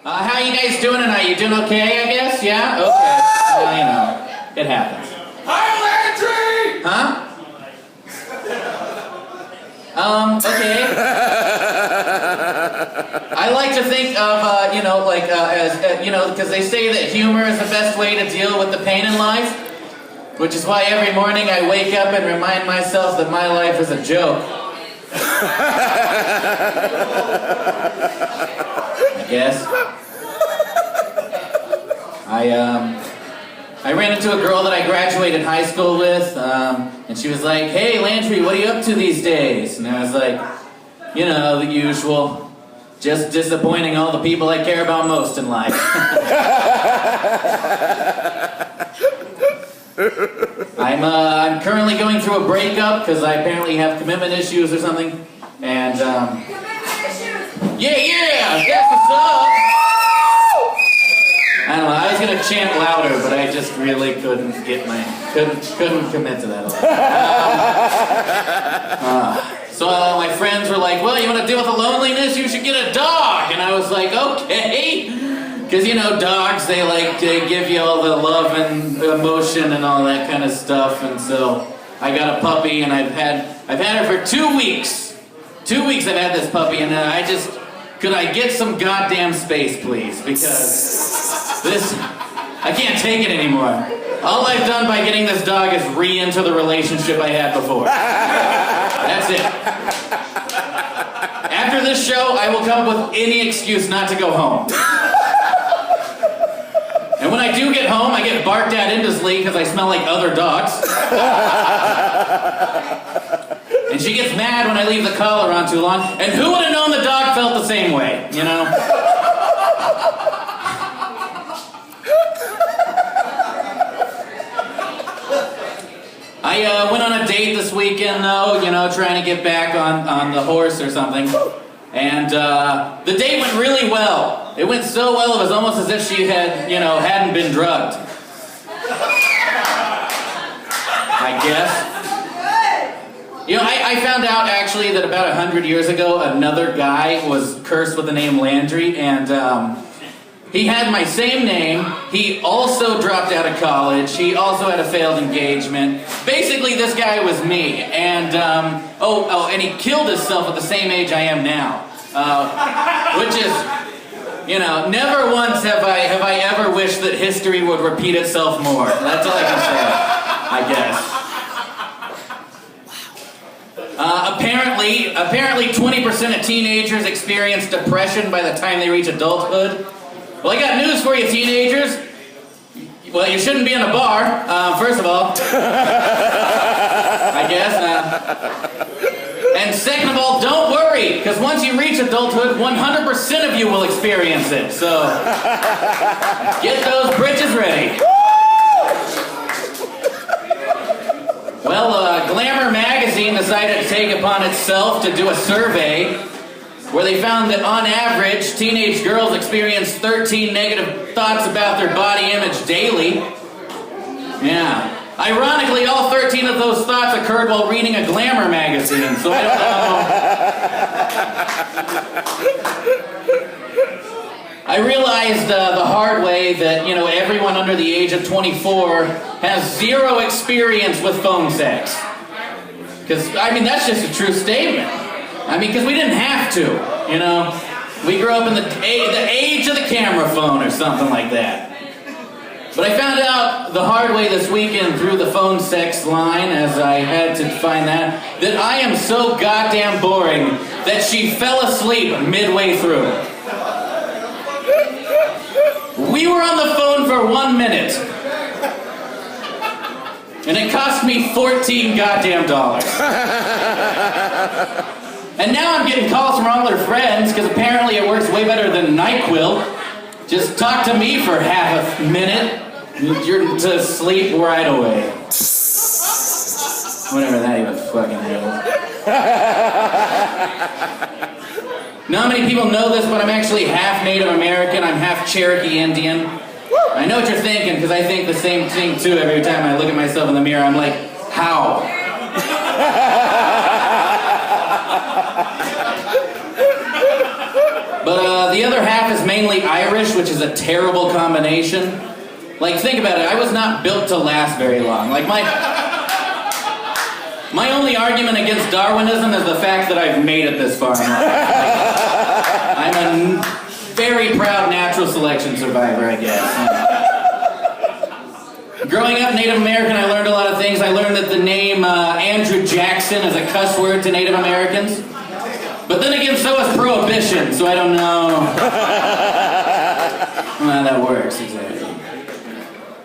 How you guys doing tonight? You doing okay, I guess? Yeah? Okay. Well, you know, it happens. Hi, Landry! Huh? Okay. I like to think of, because they say that humor is the best way to deal with the pain in life, which is why every morning I wake up and remind myself that my life is a joke. I guess. I ran into a girl that I graduated high school with, and she was like, "Hey, Landry, what are you up to these days?" And I was like, you know, the usual, just disappointing all the people I care about most in life. I'm currently going through a breakup because I apparently have commitment issues or something, and yeah, that's what's up. I don't know, I was gonna chant louder, but I just really couldn't commit to that. So my friends were like, "Well, you want to deal with the loneliness? You should get a dog." And I was like, "Okay," because you know, dogs they give you all the love and emotion and all that kind of stuff. And so I got a puppy, and I've had her for 2 weeks. 2 weeks I've had this puppy, and could I get some goddamn space, please? Because I can't take it anymore. All I've done by getting this dog is re-enter the relationship I had before. That's it. After this show, I will come up with any excuse not to go home. And when I do get home, I get barked at endlessly because I smell like other dogs. And she gets mad when I leave the collar on too long. And who would have known the dog felt the same way, you know? I went on a date this weekend, though, you know, trying to get back on the horse or something. And the date went really well. It went so well, it was almost as if she hadn't been drugged. I guess. You know, I found out, actually, that about 100 years ago, another guy was cursed with the name Landry, and he had my same name. He also dropped out of college. He also had a failed engagement. Basically, this guy was me. And, and he killed himself at the same age I am now. Which is, you know, never once have I ever wished that history would repeat itself more. That's all I can say, I guess. Apparently 20% of teenagers experience depression by the time they reach adulthood. Well, I got news for you, teenagers. Well, you shouldn't be in a bar, first of all. I guess. And second of all, don't worry, because once you reach adulthood, 100% of you will experience it. So, get those britches ready. Well, Glamour magazine decided to take upon itself to do a survey where they found that on average, teenage girls experience 13 negative thoughts about their body image daily. Yeah. Ironically, all 13 of those thoughts occurred while reading a Glamour magazine, so I don't know. I realized the hard way that, you know, everyone under the age of 24 has zero experience with phone sex. Because, I mean, that's just a true statement. I mean, because we didn't have to, you know. We grew up in the age of the camera phone or something like that. But I found out the hard way this weekend through the phone sex line, as I had to find that I am so goddamn boring that she fell asleep midway through. We were on the phone for 1 minute. And it cost me $14 goddamn dollars. And now I'm getting calls from all their friends, because apparently it works way better than NyQuil. Just talk to me for half a minute. You're to sleep right away. Whatever that even fucking is. Not many people know this, but I'm actually half Native American. I'm half Cherokee Indian. I know what you're thinking, because I think the same thing too every time I look at myself in the mirror. I'm like, how? But The other half is mainly Irish, which is a terrible combination. Like, think about it. I was not built to last very long. Like, my only argument against Darwinism is the fact that I've made it this far in life. I'm a very proud natural selection survivor, I guess. Growing up Native American, I learned a lot of things. I learned that the name Andrew Jackson is a cuss word to Native Americans. But then again, so is prohibition, so I don't know how that works exactly.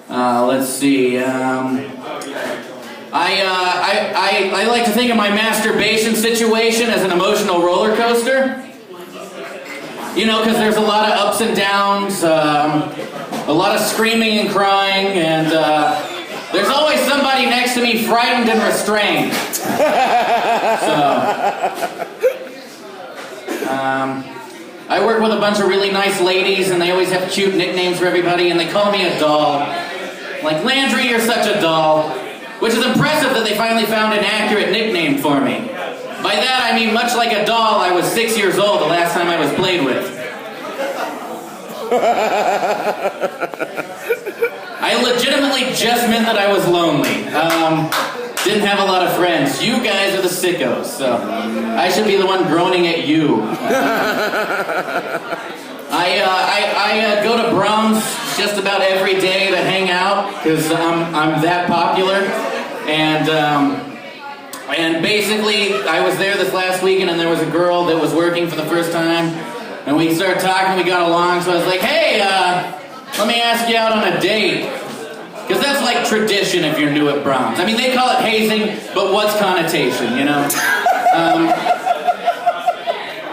Let's see. I like to think of my masturbation situation as an emotional roller coaster. You know, because there's a lot of ups and downs, a lot of screaming and crying, and there's always somebody next to me frightened and restrained. I work with a bunch of really nice ladies, and they always have cute nicknames for everybody, and they call me a doll. Like, Landry, you're such a doll. Which is impressive that they finally found an accurate nickname for me. By that, I mean, much like a doll, I was 6 years old the last time I was played with. I legitimately just meant that I was lonely. Didn't have a lot of friends. You guys are the sickos, so I should be the one groaning at you. I go to Brahms just about every day to hang out because I'm that popular, and basically I was there this last weekend, and there was a girl that was working for the first time, and we started talking, we got along, so I was like, hey, let me ask you out on a date. Because that's like tradition if you're new at Brahms. I mean, they call it hazing, but what's connotation, you know?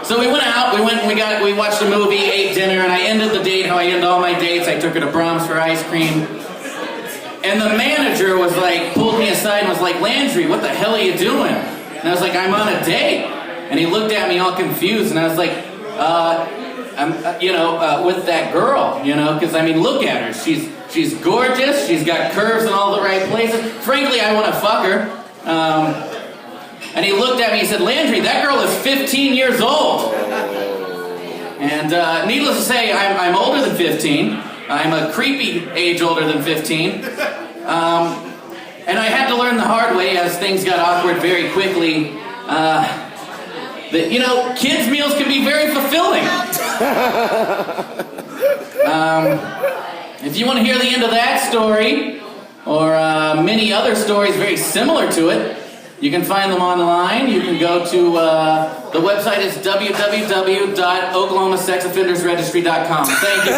So we went out, we watched a movie, ate dinner, and I ended the date how I end all my dates. I took her to Brahms for ice cream. And the manager was like, pulled me aside and was like, Landry, what the hell are you doing? And I was like, I'm on a date. And he looked at me all confused, and I was like, I'm, with that girl, you know, because I mean, look at her. She's gorgeous. She's got curves in all the right places. Frankly, I want to fuck her. And he looked at me and he said, Landry, that girl is 15 years old. And needless to say, I'm older than 15. I'm a creepy age older than 15. And I had to learn the hard way as things got awkward very quickly. That, you know, kids' meals can be very fulfilling. If you want to hear the end of that story, or many other stories very similar to it, you can find them online. You can go to, the website is www.oklahomasexoffendersregistry.com. Thank you.